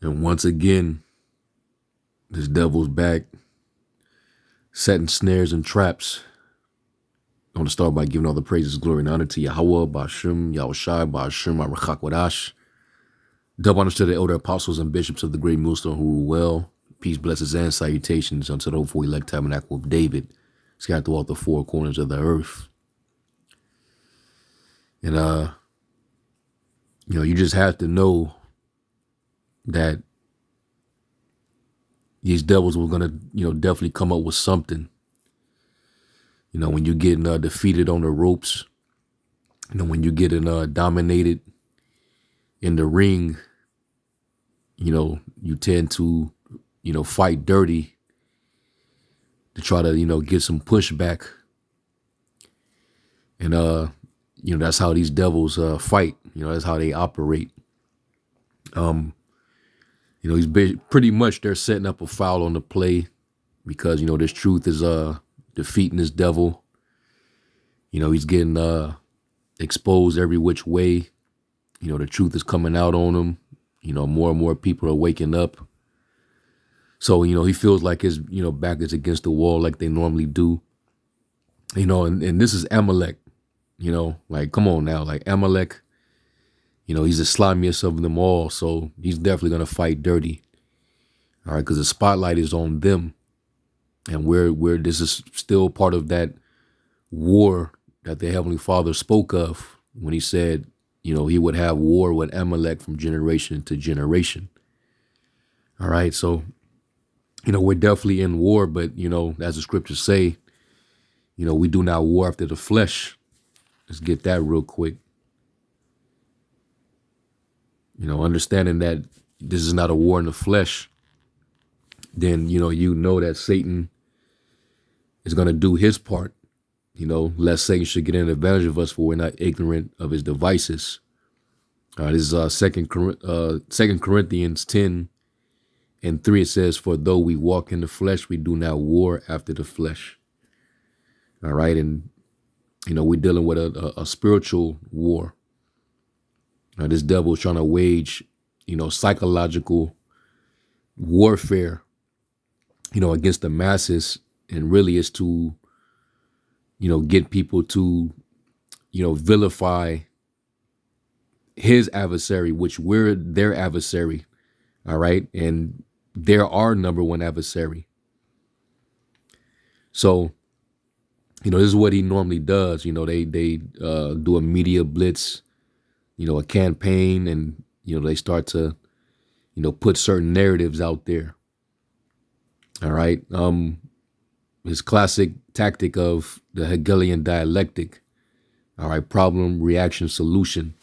And once again, this devil's back, setting snares and traps. I want to start by giving all the praises, glory, and honor to Yahweh, Ba'ashem, Yahushai, Ba'ashem, Arachak Wadash. Double honors to the elder apostles and bishops of the great millstone who rule well. Peace, blessings, and salutations unto the hopeful elect tabernacle of David, scattered throughout the four corners of the earth. And, you just have to know that these devils were going to, definitely come up with something. When you're getting defeated on the ropes, when you're getting dominated in the ring, you tend to, fight dirty to try to, get some pushback. And, that's how these devils fight. That's how they operate. He's pretty much they're setting up a foul on the play because, this truth is defeating this devil. He's getting exposed every which way. The truth is coming out on him. More and more people are waking up. So, he feels like his, back is against the wall like they normally do. And this is Amalek, like, come on now, like Amalek, he's the slimiest of them all. So he's definitely going to fight dirty. All right. Because the spotlight is on them. And we're this is still part of that war that the Heavenly Father spoke of when he said, he would have war with Amalek from generation to generation. All right. So, we're definitely in war, but, as the scriptures say, we do not war after the flesh. Let's get that real quick. Understanding that this is not a war in the flesh, then, that Satan is going to do his part, lest Satan should get an advantage of us, for we're not ignorant of his devices. This is Second Corinthians 10:3. It says, for though we walk in the flesh, we do not war after the flesh. All right. And, we're dealing with a spiritual war. This devil is trying to wage, psychological warfare, against the masses. And really is to, get people to, vilify his adversary, which we're their adversary. All right. And they're our number one adversary. So, this is what he normally does. They do a media blitz, a campaign, and, they start to, put certain narratives out there. All right. His classic tactic of the Hegelian dialectic. All right. Problem, reaction, solution.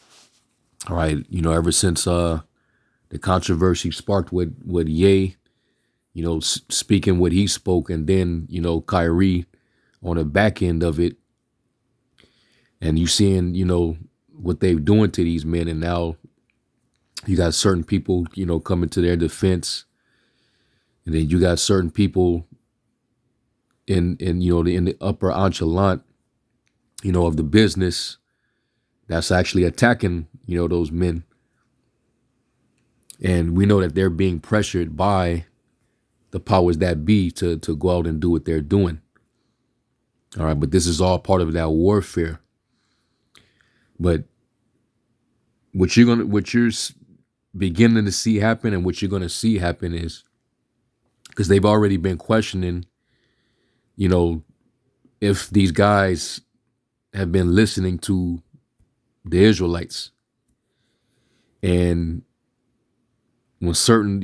All right. Ever since the controversy sparked with Ye, speaking what he spoke, and then, Kyrie on the back end of it. And you seeing, what they're doing to these men. And now you got certain people, coming to their defense. And then you got certain people in the upper echelon, of the business that's actually attacking, those men. And we know that they're being pressured by the powers that be to go out and do what they're doing. All right. But this is all part of that warfare. But what you're beginning to see happen, and what you're going to see happen is, because they've already been questioning, if these guys have been listening to the Israelites. And when certain,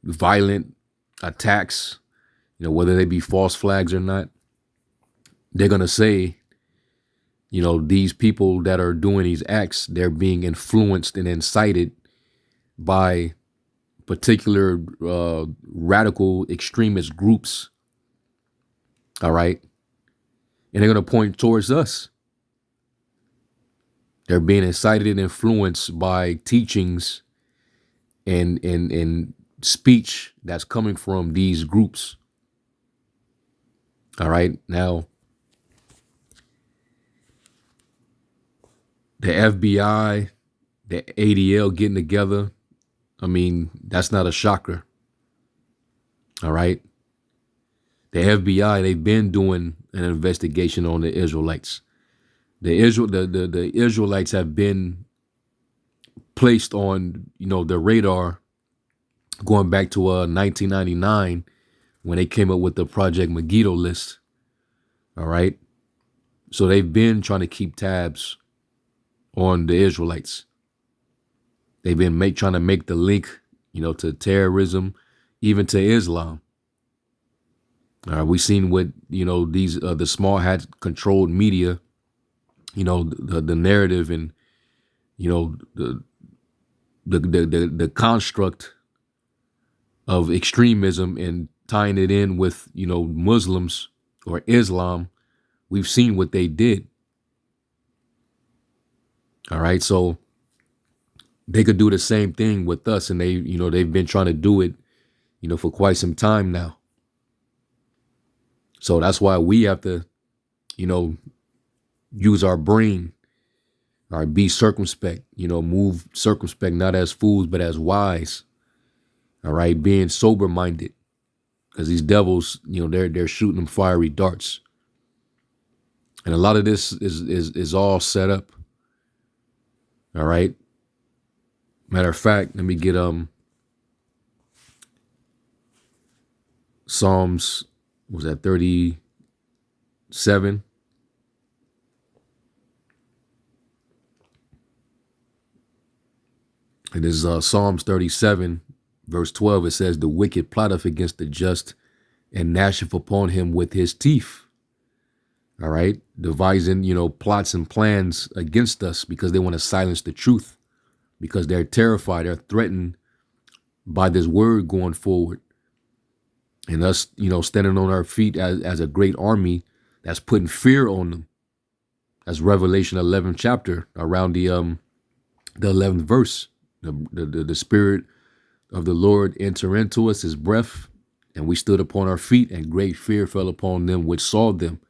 violent attacks, whether they be false flags or not, they're going to say, these people that are doing these acts, they're being influenced and incited by particular radical extremist groups. All right. And they're going to point towards us. They're being incited and influenced by teachings and speech that's coming from these groups. All right. Now, the FBI, the ADL getting together, I mean, that's not a shocker. All right. The FBI, they've been doing an investigation on the Israelites. The Israelites have been placed on, the radar going back to 1999 when they came up with the Project Megiddo list. All right. So they've been trying to keep tabs on the Israelites. They've been trying to make the link, to terrorism, even to Islam. We've seen what, these the small hat controlled media, the narrative and, the construct of extremism and tying it in with, Muslims or Islam. We've seen what they did. All right. So they could do the same thing with us. And they've been trying to do it, for quite some time now. So that's why we have to, use our brain. All right. Be circumspect, move circumspect, not as fools, but as wise. All right. Being sober minded, because these devils, they're shooting them fiery darts. And a lot of this is all set up. All right. Matter of fact, let me get Psalms, what was that, 37? It is Psalms 37, verse 12. It says, "The wicked plotteth against the just, and gnasheth upon him with his teeth." All right. Devising, plots and plans against us because they want to silence the truth, because they're terrified, they're threatened by this word going forward. And us, standing on our feet as a great army that's putting fear on them. That's Revelation 11 chapter, around the 11th verse. The Spirit of the Lord enter into us, his breath, and we stood upon our feet, and great fear fell upon them which saw them.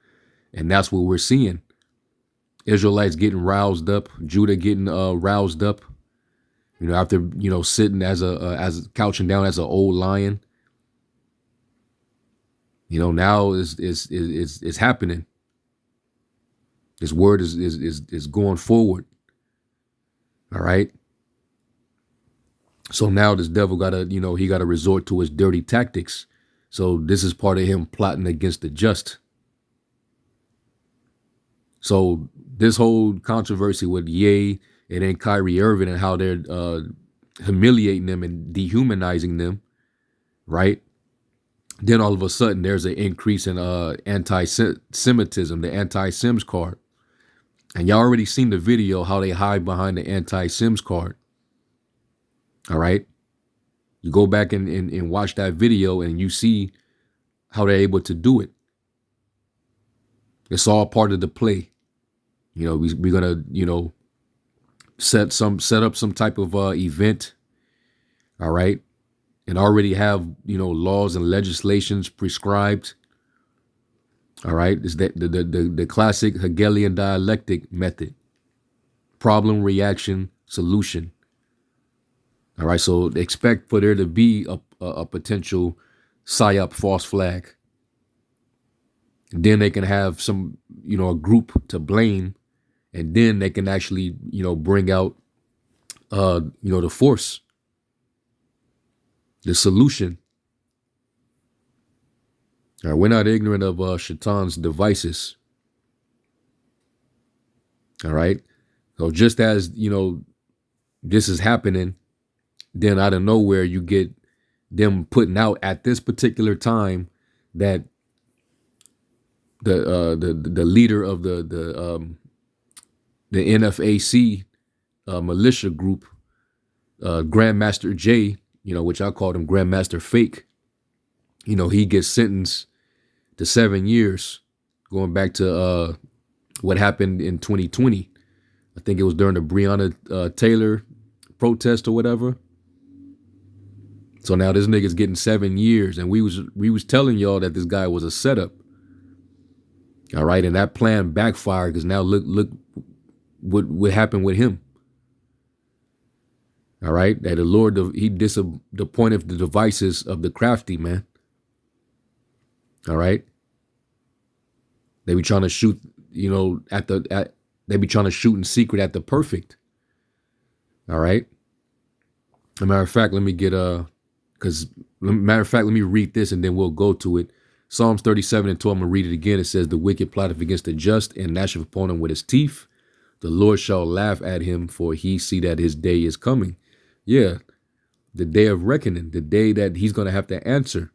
And that's what we're seeing. Israelites getting roused up, Judah getting roused up, after, sitting as couching down as an old lion. Now is happening. This word is going forward. All right. So now this devil he gotta resort to his dirty tactics. So this is part of him plotting against the just. So this whole controversy with Ye and then Kyrie Irving and how they're humiliating them and dehumanizing them, right? Then all of a sudden there's an increase in anti-Semitism, the Anti-Sems card. And y'all already seen the video how they hide behind the Anti-Sems card. All right. You go back and watch that video and you see how they're able to do it. It's all part of the play. We're gonna, set up some type of event. All right. And already have, laws and legislations prescribed. All right. It's the classic Hegelian dialectic method. Problem, reaction, solution. All right. So expect for there to be a potential PSYOP false flag. And then they can have some, a group to blame. And then they can actually, bring out, the force, the solution. All right, we're not ignorant of Shaitan's devices. All right. So just as, this is happening, then out of nowhere, you get them putting out at this particular time that the leader of the NFAC militia group, Grandmaster J, which I called him Grandmaster Fake, he gets sentenced to 7 years, going back to what happened in 2020. I think it was during the Breonna Taylor protest or whatever. So now this nigga's getting 7 years, and we was telling y'all that this guy was a setup. All right, and that plan backfired because now look what happened with him. All right. That the Lord, he disappointed the devices of the crafty, man. All right. They be trying to shoot, they be trying to shoot in secret at the perfect. All right. As a matter of fact, let me get let me read this and then we'll go to it. Psalms 37:12, I'm gonna read it again. It says, the wicked plotteth against the just and gnasheth upon him with his teeth. The Lord shall laugh at him, for he see that his day is coming. Yeah, the day of reckoning, the day that he's gonna have to answer,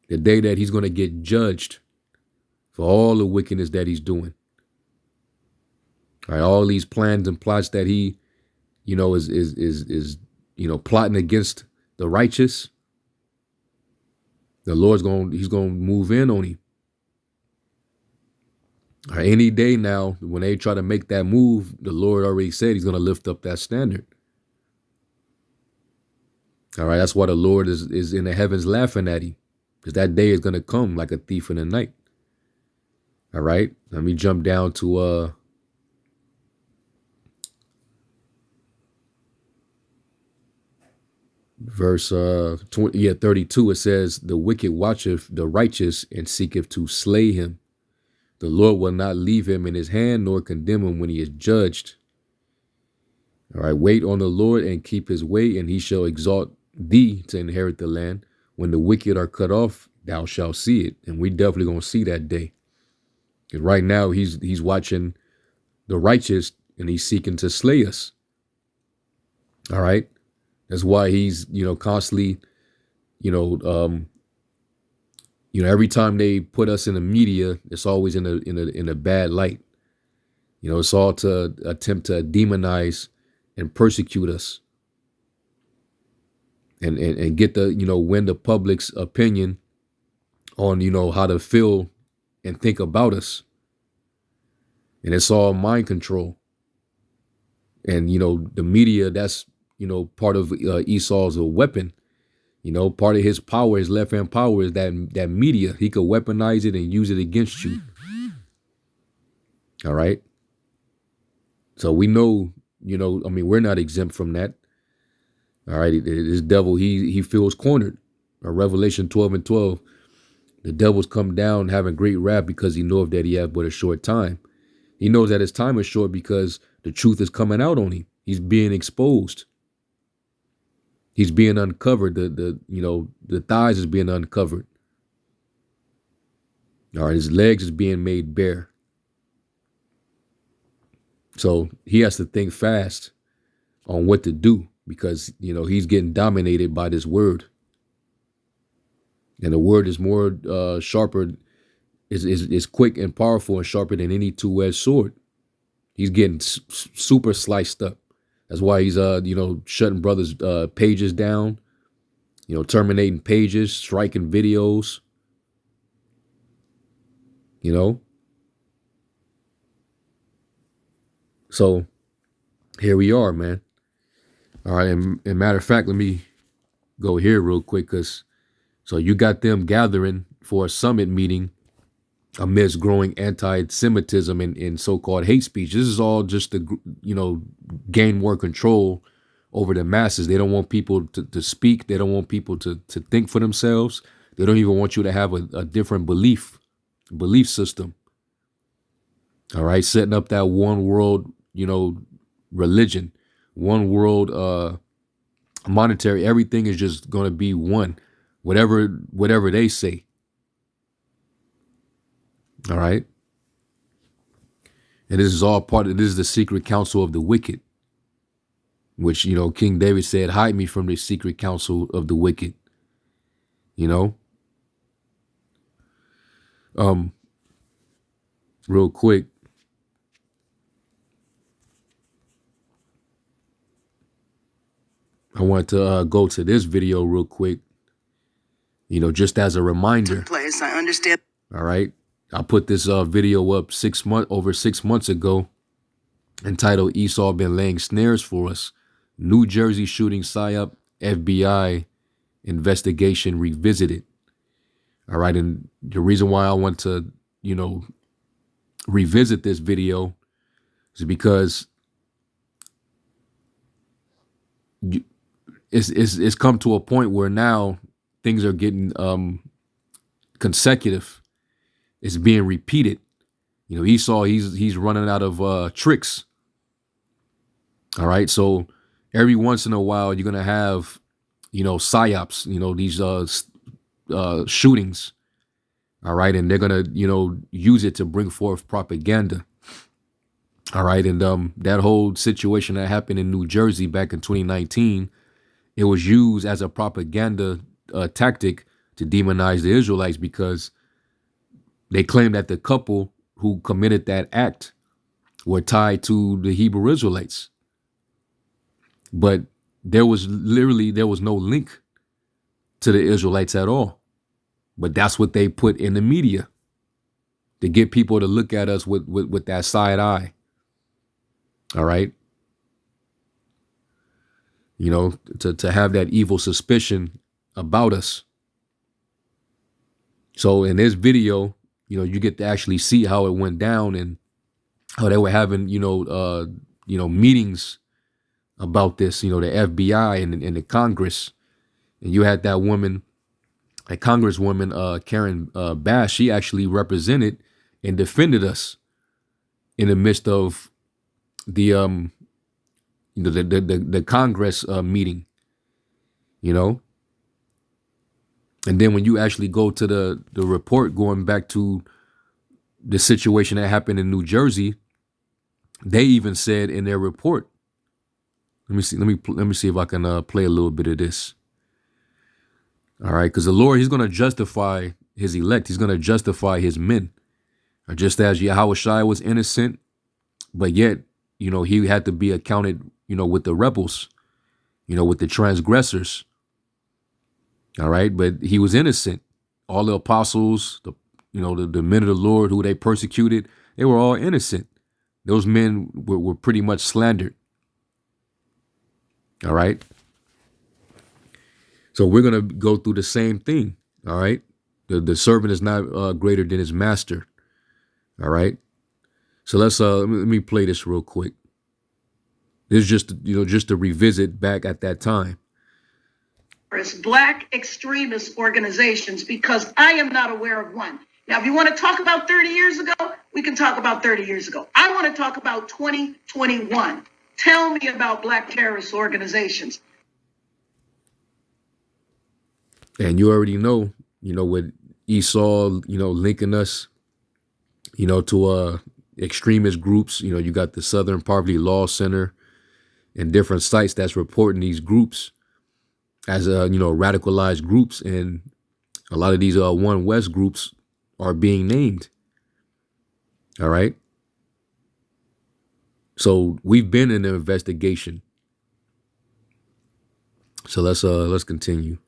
the day that he's gonna get judged for all the wickedness that he's doing. All right, all these plans and plots that he, is plotting against the righteous. The Lord's he's gonna move in on him. All right, any day now, when they try to make that move, the Lord already said he's gonna lift up that standard. All right, that's why the Lord is in the heavens laughing at him, because that day is gonna come like a thief in the night. All right, let me jump down to verse 32. It says, the wicked watcheth the righteous and seeketh to slay him. The Lord will not leave him in his hand, nor condemn him when he is judged. All right, wait on the Lord and keep his way, and he shall exalt thee to inherit the land. When the wicked are cut off, thou shalt see it. And we definitely gonna see that day. Because right now he's watching the righteous and he's seeking to slay us. All right. That's why he's, constantly, every time they put us in the media, it's always in a bad light. It's all to attempt to demonize and persecute us and get the, win the public's opinion on, how to feel and think about us. And it's all mind control. And, the media, that's, part of Esau's a weapon. Part of his power, his left hand power is that media. He could weaponize it and use it against you. All right. So we know, we're not exempt from that. All right. This devil, he feels cornered. Revelation 12:12. The devil's come down having great wrath because he knoweth that he hath but a short time. He knows that his time is short because the truth is coming out on him. He's being exposed. He's being uncovered. The thighs is being uncovered. All right, his legs is being made bare. So he has to think fast on what to do because, he's getting dominated by this word. And the word is more sharper, is quick and powerful and sharper than any two-edged sword. He's getting super sliced up. That's why he's, shutting brothers' pages down, terminating pages, striking videos, So here we are, man. All right. And matter of fact, let me go here real quick. So you got them gathering for a summit meeting amidst growing anti-Semitism and so-called hate speech. This is all just to, gain more control over the masses. They don't want people to speak. They don't want people to think for themselves. They don't even want you to have a different belief system. All right. Setting up that one world, religion, one world, monetary. Everything is just going to be one, whatever they say. All right. And this is all this is the secret counsel of the wicked, which, King David said, hide me from the secret counsel of the wicked, real quick. I want to go to this video real quick, just as a reminder. Place, I understand. All right. I put this video up over 6 months ago entitled Esau Been Laying Snares for Us. New Jersey shooting psyop, FBI investigation revisited. All right. And the reason why I want to, revisit this video is because it's come to a point where now things are getting consecutive. It's being repeated. You know, Esau, he's running out of tricks. All right, so every once in a while you're gonna have, you know, psyops. You know, these shootings. All right, and they're gonna, you know, use it to bring forth propaganda. All right, and that whole situation that happened in New Jersey back in 2019, it was used as a propaganda tactic to demonize the Israelites because they claimed that the couple who committed that act were tied to the Hebrew Israelites. But there was no link to the Israelites at all. But that's what they put in the media to get people to look at us with that side eye. All right. You know, to have that evil suspicion about us. So in this video, you know, you get to actually see how it went down and how they were having, you know, meetings about this, you know, the FBI and the Congress. And you had that woman, a Congresswoman, Karen Bass, she actually represented and defended us in the midst of the you know, the Congress meeting, you know. And then when you actually go to the report, going back to the situation that happened in New Jersey, they even said in their report, let me see if I can play a little bit of this. All right, because the Lord, he's going to justify his elect. He's going to justify his men. Or just as Yahushua was innocent, but yet, you know, he had to be accounted, you know, with the rebels, you know, with the transgressors. All right, but he was innocent. All the apostles, you know, the men of the Lord who they persecuted, they were all innocent. Those men were pretty much slandered. All right. So we're going to go through the same thing. All right. The servant is not greater than his master. All right. So let me play this real quick. This is just, you know, just to revisit back at that time. Black extremist organizations, because I am not aware of one. Now, if you want to talk about 30 years ago, we can talk about 30 years ago. I want to talk about 2021. Tell me about black terrorist organizations. And you already know, you know, with Esau, you know, linking us, you know, to extremist groups. You know, you got the Southern Poverty Law Center and different sites that's reporting these groups as you know, radicalized groups, and a lot of these One West groups are being named. All right. So we've been in an investigation. So let's continue.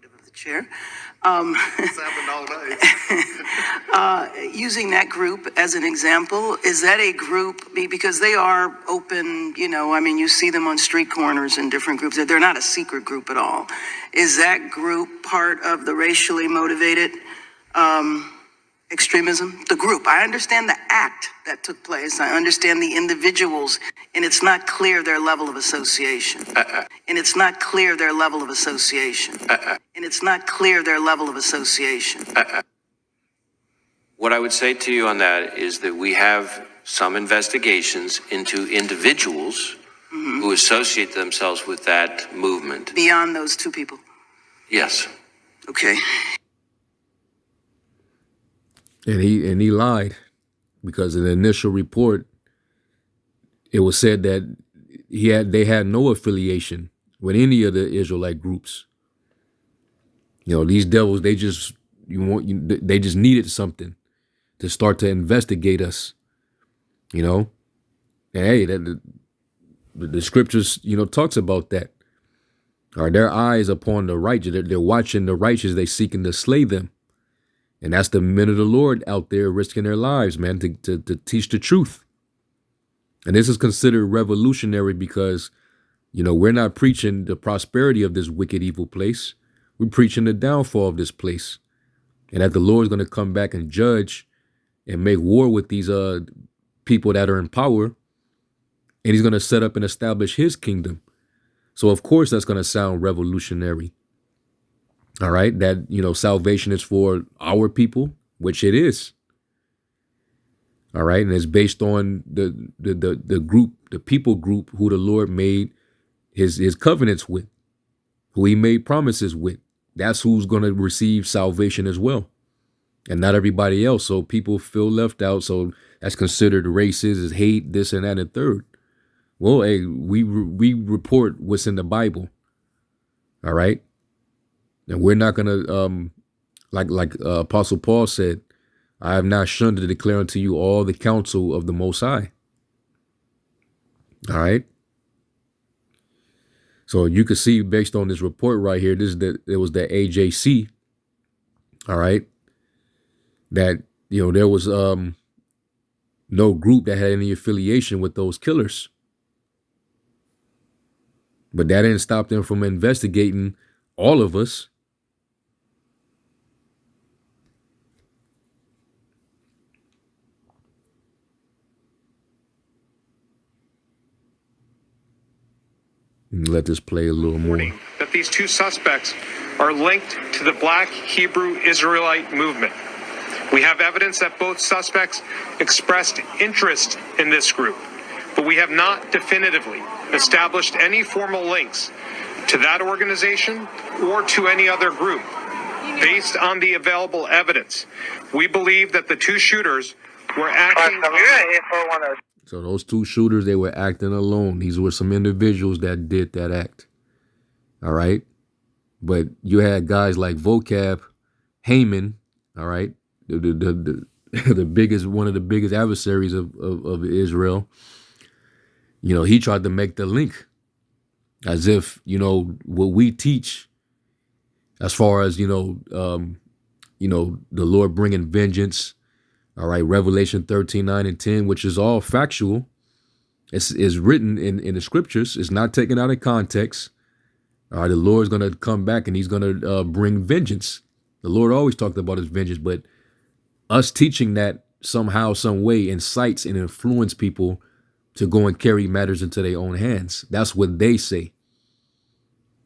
Of the chair. Using that group as an example, is that a group, because they are open, you know, I mean, you see them on street corners in different groups. They're not a secret group at all. Is that group part of the racially motivated extremism? The group. I understand the act that took place. I understand the individuals, and it's not clear their level of association. And it's not clear their level of association. And it's not clear their level of association. What I would say to you on that is that we have some investigations into individuals who associate themselves with that movement. Beyond those two people? Yes. Okay. And he lied, because in the initial report, it was said that they had no affiliation with any of the Israelite groups. You know, these devils, they just needed something to start to investigate us. You know, and hey, the scriptures, you know, talks about that. Are their eyes upon the righteous? They're watching the righteous. They seeking to slay them. And that's the men of the Lord out there risking their lives, man, to teach the truth. And this is considered revolutionary because, you know, we're not preaching the prosperity of this wicked, evil place. We're preaching the downfall of this place. And that the Lord's going to come back and judge, and make war with these people that are in power, and he's going to set up and establish his kingdom. So of course that's going to sound revolutionary. All right, that, you know, salvation is for our people, which it is. All right, and it's based on the group, the people group who the Lord made his covenants with, who he made promises with. That's who's going to receive salvation as well, and not everybody else. So people feel left out. So that's considered racist, is hate, this and that and third. Well, hey, we report what's in the Bible. All right, and we're not gonna like Apostle Paul said, I have not shunned to declare unto you all the counsel of the Most High. All right. So you can see based on this report right here, it was the AJC. All right. That, you know, there was no group that had any affiliation with those killers. But that didn't stop them from investigating all of us. Let this play a little more. That these two suspects are linked to the Black Hebrew Israelite movement. We have evidence that both suspects expressed interest in this group, but we have not definitively established any formal links to that organization or to any other group. Based on the available evidence, we believe that the two shooters were acting. So those two shooters, they were acting alone. These were some individuals that did that act. All right. But you had guys like Vocab, Haman, all right, the biggest, one of the biggest adversaries of Israel. You know, he tried to make the link as if, you know, what we teach as far as, the Lord bringing vengeance. All right, Revelation 13:9-10, which is all factual. It's written in the scriptures. It's not taken out of context. All right, the Lord's going to come back and he's going to bring vengeance. The Lord always talked about his vengeance, but us teaching that somehow, some way incites and influence people to go and carry matters into their own hands. That's what they say.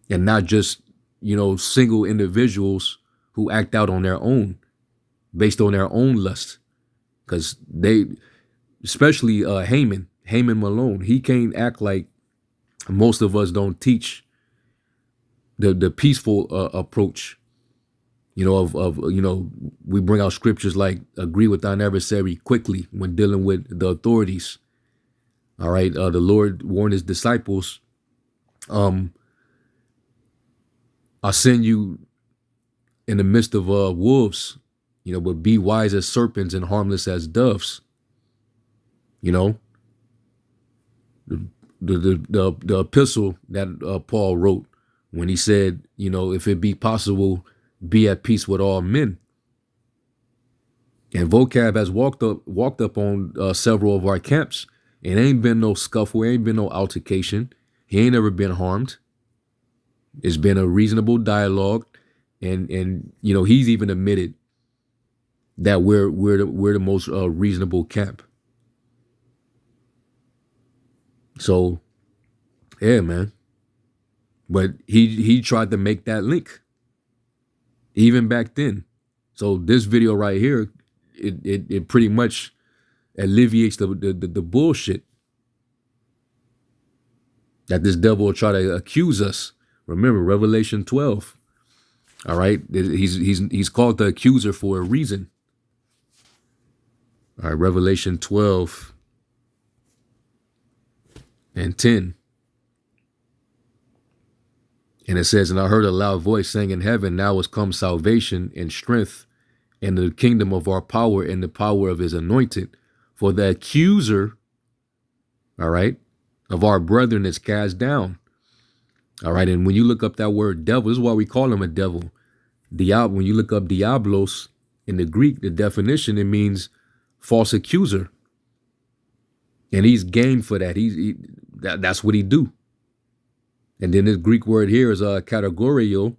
And not just, single individuals who act out on their own, based on their own lust. Because they, especially Haman Malone, he can't act like most of us don't teach the peaceful approach. We bring out scriptures like agree with thine adversary quickly when dealing with the authorities. All right, the Lord warned his disciples, I'll send you in the midst of wolves, but be wise as serpents and harmless as doves. The epistle that Paul wrote when he said, if it be possible, be at peace with all men. And Vocab has walked up on several of our camps. It ain't been no scuffle, ain't been no altercation. He ain't ever been harmed. It's been a reasonable dialogue, and he's even admitted that we're the most reasonable camp. So, yeah, man. But he tried to make that link even back then. So this video right here, it pretty much alleviates the bullshit that this devil will try to accuse us. Remember Revelation 12. All right, he's called the accuser for a reason. All right, Revelation 12:10. And it says, and I heard a loud voice saying in heaven, now has come salvation and strength and the kingdom of our power and the power of his anointed. For the accuser, all right, of our brethren is cast down. All right, and when you look up that word devil, this is why we call him a devil. When you look up diablos in the Greek, the definition, it means false accuser. And he's game for that. That's what he do. And then this Greek word here is categorio,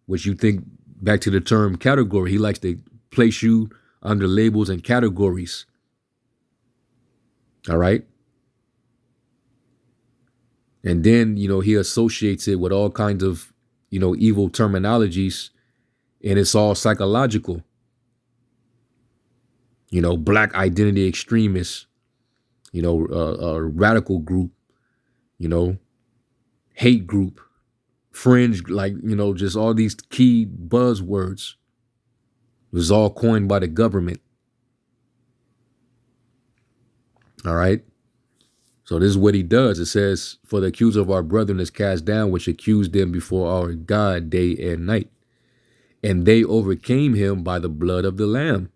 which you think back to the term category. He likes to place you under labels and categories. All right. And then, he associates it with all kinds of, evil terminologies, and it's all psychological. Black identity extremists, a radical group, hate group, fringe, just all these key buzzwords. It was all coined by the government. All right. So this is what he does. It says, for the accuser of our brethren is cast down, which accused them before our God day and night. And they overcame him by the blood of the Lamb.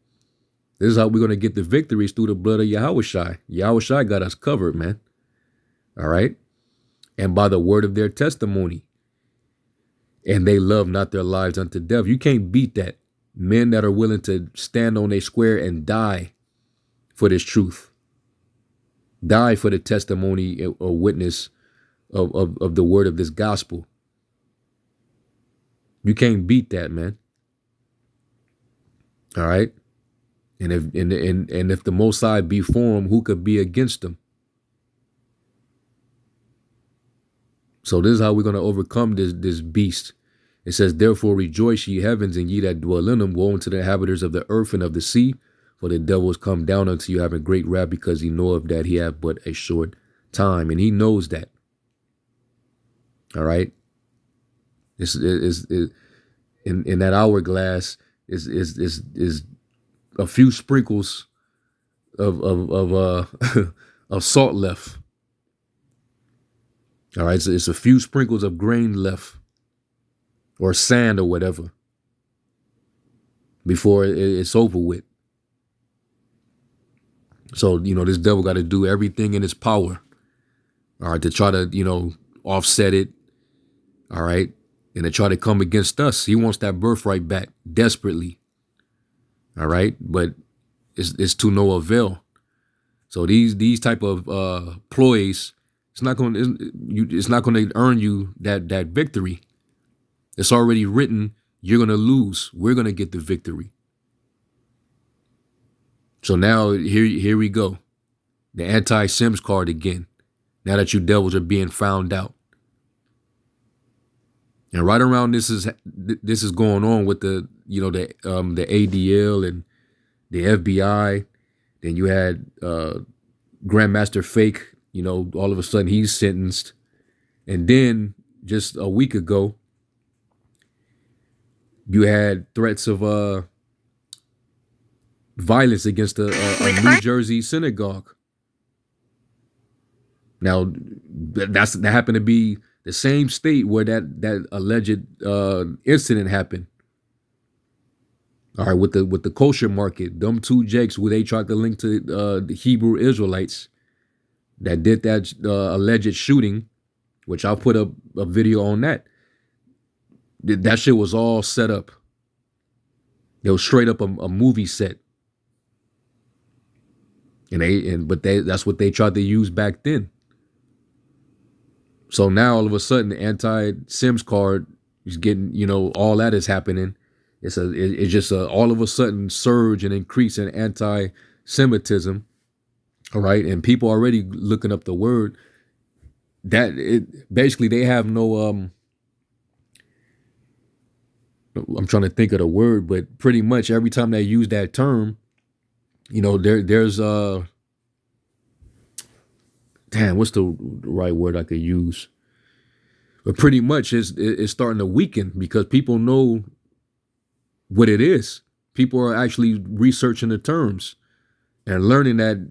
This is how we're going to get the victories, through the blood of Yahushua. Yahushua got us covered, man. All right. And by the word of their testimony. And they love not their lives unto death. You can't beat that. Men that are willing to stand on a square and die for this truth. Die for the testimony or witness of the word of this gospel. You can't beat that, man. All right. And if the Most High be for him, who could be against him? So this is how we're going to overcome this beast. It says, therefore rejoice, ye heavens, and ye that dwell in them. Woe unto the inhabitants of the earth and of the sea. For the devil is come down unto you having great wrath, because he knoweth that he hath but a short time. And he knows that. All right. In that hourglass is a few sprinkles of of salt left. All right. So it's a few sprinkles of grain left, or sand or whatever, before it's over with. So, this devil got to do everything in his power, all right, to try to, offset it, all right, and to try to come against us. He wants that birthright back desperately, all right, but it's to no avail. So these type of ploys, it's not going to earn you that victory. It's already written. You're going to lose. We're going to get the victory. So now here we go. The Anti-Sems card again. Now that you devils are being found out. And right around this is going on with the ADL and the FBI. Then you had Grandmaster Fake, all of a sudden he's sentenced. And then just a week ago, you had threats of violence against a New Jersey synagogue. Now, that happened to be the same state where that alleged incident happened. All right, with the kosher market, them two jakes where they tried to link to the Hebrew Israelites that did that alleged shooting, which I'll put up a video on that. That shit was all set up. It was straight up a movie set. But that's what they tried to use back then. So now all of a sudden the Anti-Sems card is getting, all that is happening. It's just all of a sudden surge and increase in anti-Semitism. All right. And people already looking up the word that basically they have no, I'm trying to think of the word, but pretty much every time they use that term, there's what's the right word I could use? But pretty much it's starting to weaken because people know what it is. People are actually researching the terms and learning that,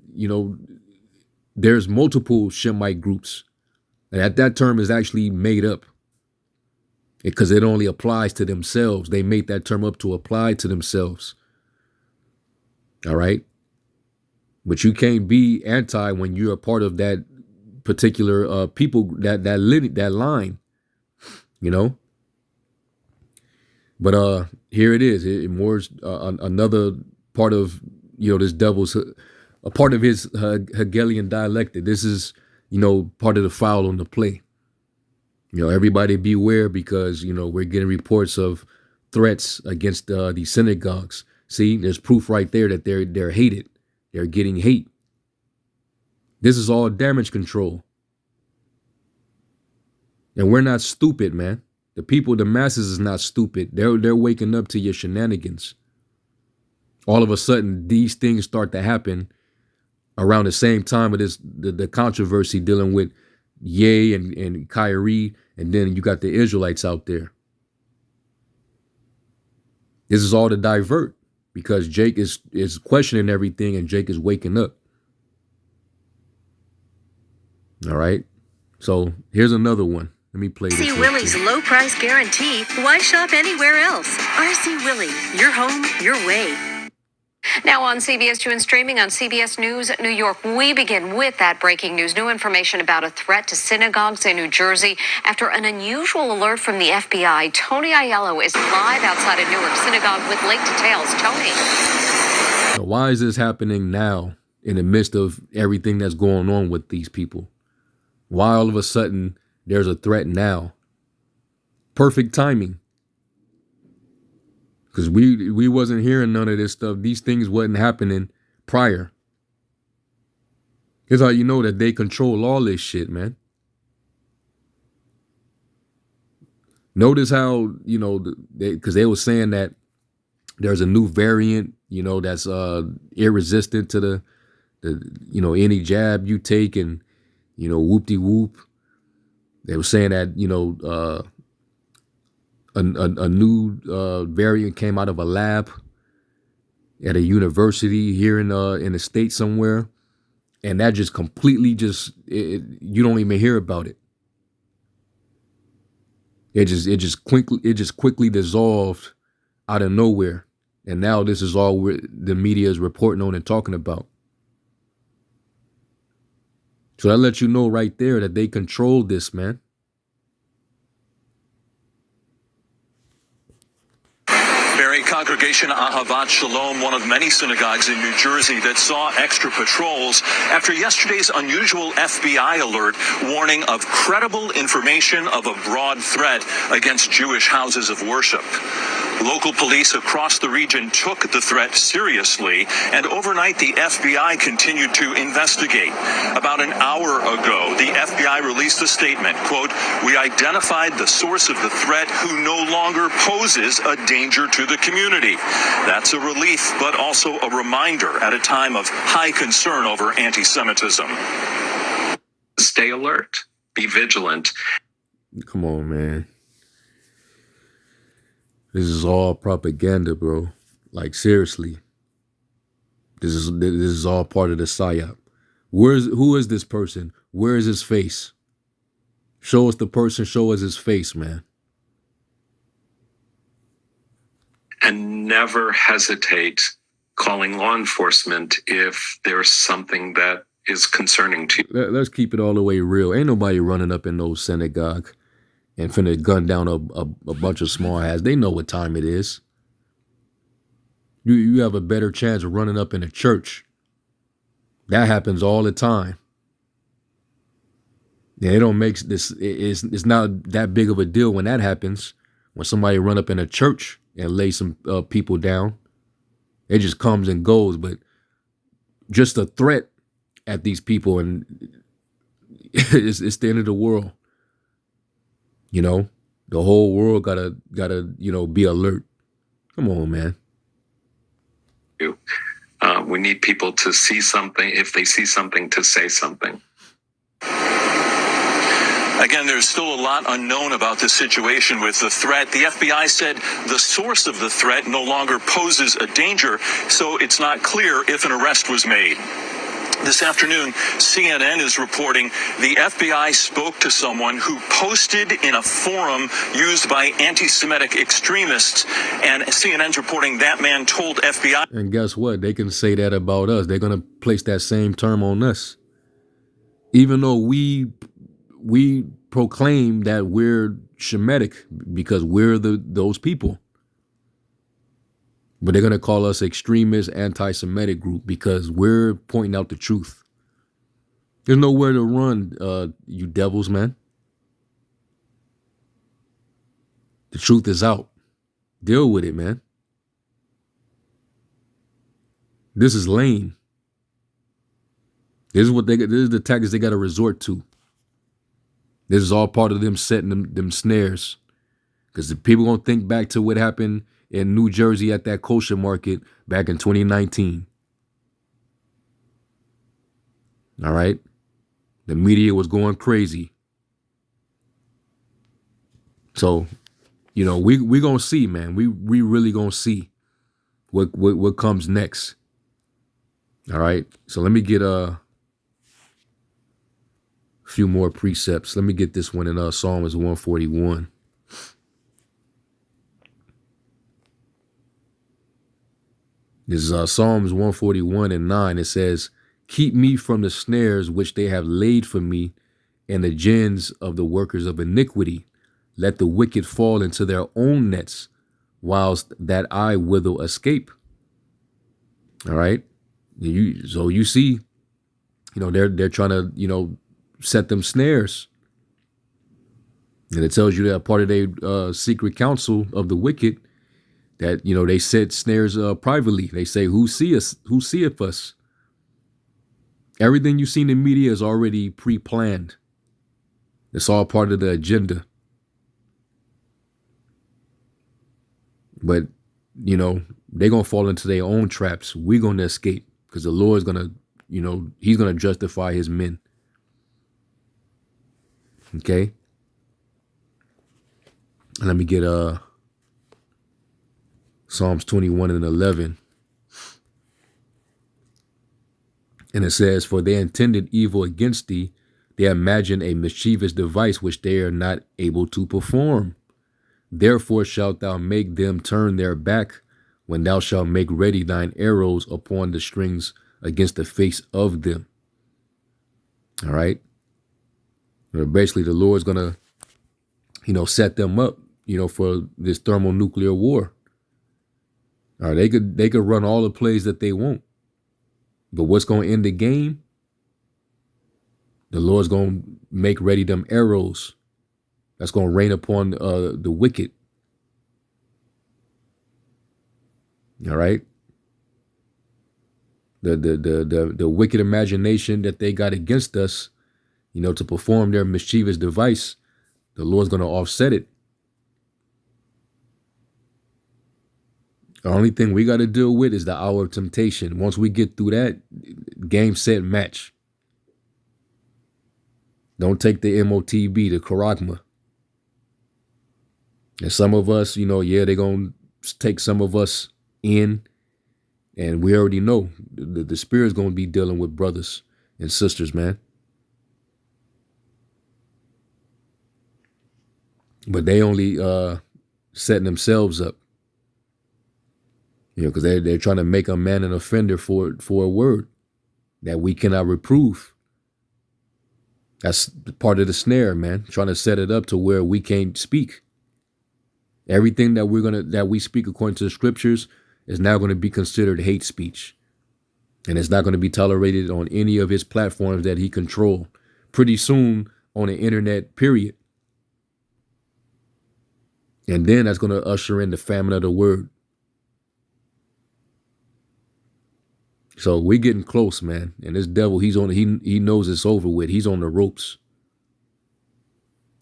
there's multiple Shemite groups, and that term is actually made up because it only applies to themselves. They made that term up to apply to themselves. All right. But you can't be anti when you're a part of that particular people, that line, But here it is. It more another part of this devil's a part of his Hegelian dialectic. This is part of the foul on the play. Everybody beware because we're getting reports of threats against these synagogues. See, there's proof right there that they're hated. They're getting hate. This is all damage control. And we're not stupid, man. The people, the masses is not stupid. They're waking up to your shenanigans. All of a sudden, these things start to happen around the same time of the controversy dealing with Ye and Kyrie, and then you got the Israelites out there. This is all to divert because Jake is questioning everything and Jake is waking up. All right. So here's another one. Let me play this. RC Willie's low price guarantee. Why shop anywhere else? RC Willie, your home, your way. Now on CBS 2 and streaming on CBS News New York, we begin with that breaking news. New information about a threat to synagogues in New Jersey after an unusual alert from the FBI. Tony Aiello is live outside a Newark synagogue with late details. Tony. Now, why is this happening now in the midst of everything that's going on with these people? Why all of a sudden there's a threat now? Perfect timing. Because we wasn't hearing none of this stuff. These things wasn't happening prior. Here's how you know that they control all this shit, man. Notice how, you know, because they were saying that there's a new variant, you know, that's irresistant to the you know, any jab you take and, you know, whoop-de-whoop. They were saying that, you know, a new variant came out of a lab at a university here in the state somewhere, and that just completely you don't even hear about it. It just quickly dissolved out of nowhere, and now this is all the media is reporting on and talking about. So that lets you know right there that they control this, man. Congregation Ahavat Shalom, one of many synagogues in New Jersey that saw extra patrols after yesterday's unusual FBI alert warning of credible information of a broad threat against Jewish houses of worship. Local police across the region took the threat seriously, and overnight the FBI continued to investigate. About an hour ago, the FBI released a statement, quote, "We identified the source of the threat who no longer poses a danger to the community." That's a relief, but also a reminder at a time of high concern over anti-Semitism. Stay alert, be vigilant. Come on, man. This is all propaganda, bro. Like, seriously. This is all part of the psyop. Who is this person? Where is his face? Show us the person, show us his face, man. And never hesitate calling law enforcement if there's something that is concerning to you. Let's keep it all the way real. Ain't nobody running up in no synagogue and finna gun down a bunch of small ass. They know what time it is. You have a better chance of running up in a church. That happens all the time. Yeah, it don't make this. It's not that big of a deal when that happens. When somebody run up in a church and lay some people down, it just comes and goes. But just a threat at these people, and it's the end of the world. You know, the whole world gotta you know, be alert. Come on, man. We need people to see something. If they see something, to say something. Again, there's still a lot unknown about this situation with the threat. The FBI said the source of the threat no longer poses a danger, so it's not clear if an arrest was made. This afternoon, CNN is reporting the FBI spoke to someone who posted in a forum used by anti-Semitic extremists, and CNN's reporting that man told FBI. And guess what? They can say that about us. They're going to place that same term on us. Even though we proclaim that we're Shemitic because we're those people. But they're going to call us extremist, anti-Semitic group because we're pointing out the truth. There's nowhere to run, you devils, man. The truth is out. Deal with it, man. This is lame. This is the tactics they got to resort to. This is all part of them setting them snares. Because the people gonna think back to what happened in New Jersey at that kosher market back in 2019. All right. The media was going crazy. So, you know, we gonna see, man. We really gonna see what comes next. All right. So let me get a few more precepts. Let me get this one in Psalms 141. This is Psalms 141 and 9. It says, "Keep me from the snares which they have laid for me, and the gins of the workers of iniquity. Let the wicked fall into their own nets, whilst that I will escape." All right. So you see, you know, they're trying to, you know, set them snares. And it tells you that part of their secret counsel of the wicked, that, you know, they set snares privately. They say, who seeth us? Everything you see in the media is already pre-planned. It's all part of the agenda. But, you know, they're going to fall into their own traps. We're going to escape because the Lord's going to, you know, he's going to justify his men. Okay. And let me get Psalms 21 and 11. And it says, "For they intended evil against thee. They imagined a mischievous device which they are not able to perform. Therefore shalt thou make them turn their back when thou shalt make ready thine arrows upon the strings against the face of them." All right. Basically, the Lord's going to, you know, set them up, you know, for this thermonuclear war. All right. They could run all the plays that they want. But what's going to end the game? The Lord's going to make ready them arrows that's going to rain upon the wicked. All right. The wicked imagination that they got against us, you know, to perform their mischievous device, the Lord's going to offset it. The only thing we got to deal with is the hour of temptation. Once we get through that, game, set, match. Don't take the MOTB, the Karagma. And some of us, you know, yeah, they're going to take some of us in. And we already know the Spirit's going to be dealing with brothers and sisters, man. But they only setting themselves up. You know, because they're trying to make a man an offender for a word that we cannot reprove. That's part of the snare, man. Trying to set it up to where we can't speak. Everything that we speak according to the scriptures is now going to be considered hate speech. And it's not going to be tolerated on any of his platforms that he controls. Pretty soon on the internet, period. And then that's going to usher in the famine of the word. So we're getting close, man. And this devil, he knows it's over with. He's on the ropes.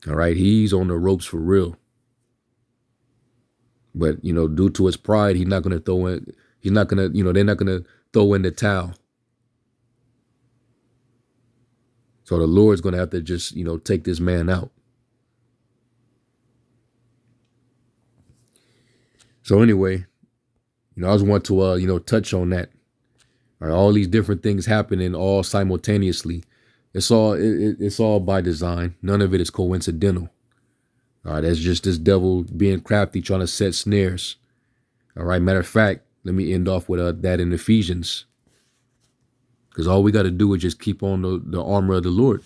All right. He's on the ropes for real. But, you know, due to his pride, he's not going to throw in. He's not going to, you know, they're not going to throw in the towel. So the Lord's going to have to just, you know, take this man out. So anyway, you know, I just want to, you know, touch on that. All these different things happening all simultaneously. It's all by design. None of it is coincidental. All right, that's just this devil being crafty, trying to set snares. All right, matter of fact, let me end off with that in Ephesians. Because all we got to do is just keep on the armor of the Lord.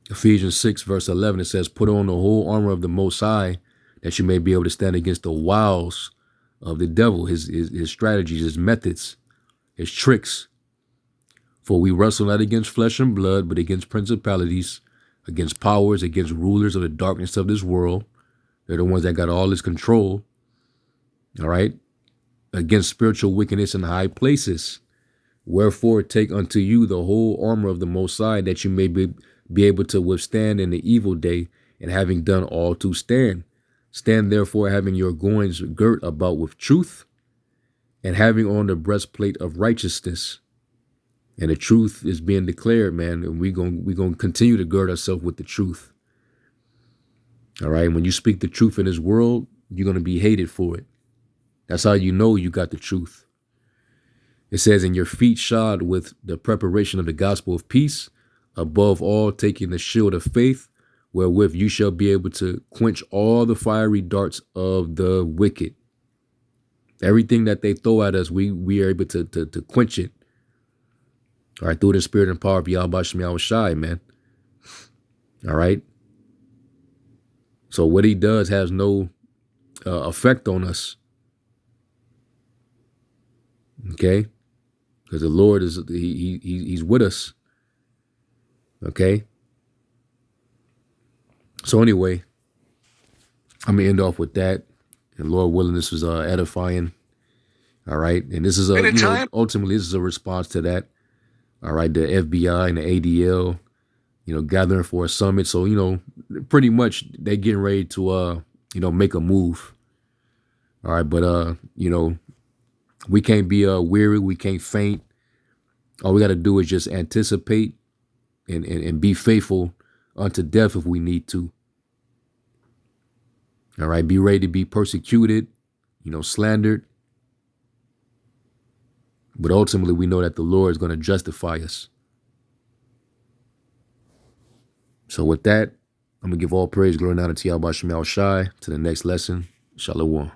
Ephesians 6, verse 11, it says, "Put on the whole armor of the Most High, that you may be able to stand against the wiles of the devil," his strategies, his methods, his tricks. "For we wrestle not against flesh and blood, but against principalities, against powers, against rulers of the darkness of this world." They're the ones that got all this control. All right. against spiritual wickedness in high places. Wherefore take unto you the whole armor of the Most High, that you may be able to withstand in the evil day, and having done all to stand. Stand therefore, having your goings girt about with truth, and having on the breastplate of righteousness. And the truth is being declared, man, and we're gonna continue to gird ourselves with the truth. All right, when you speak the truth in this world, you're gonna be hated for it. That's how you know you got the truth. It says, "And your feet shod with the preparation of the gospel of peace, above all taking the shield of faith, wherewith you shall be able to quench all the fiery darts of the wicked." Everything that they throw at us, we are able to quench it. All right, through the spirit and power of Yahweh Shem Yahweh Shai, man. All right. So what he does has no effect on us. Okay, because the Lord is he's with us. Okay. So anyway, I'm gonna end off with that. And Lord willing, this was edifying. All right, and this is ultimately this is a response to that. All right, the FBI and the ADL, gathering for a summit. So pretty much they getting ready to make a move. All right, but we can't be weary, we can't faint. All we got to do is just anticipate and be faithful unto death if we need to. All right, be ready to be persecuted, slandered. But ultimately, we know that the Lord is going to justify us. So with that, I'm going to give all praise, glory, and honor to Yahweh Shem Yahweh Shai. To the next lesson, Shalom.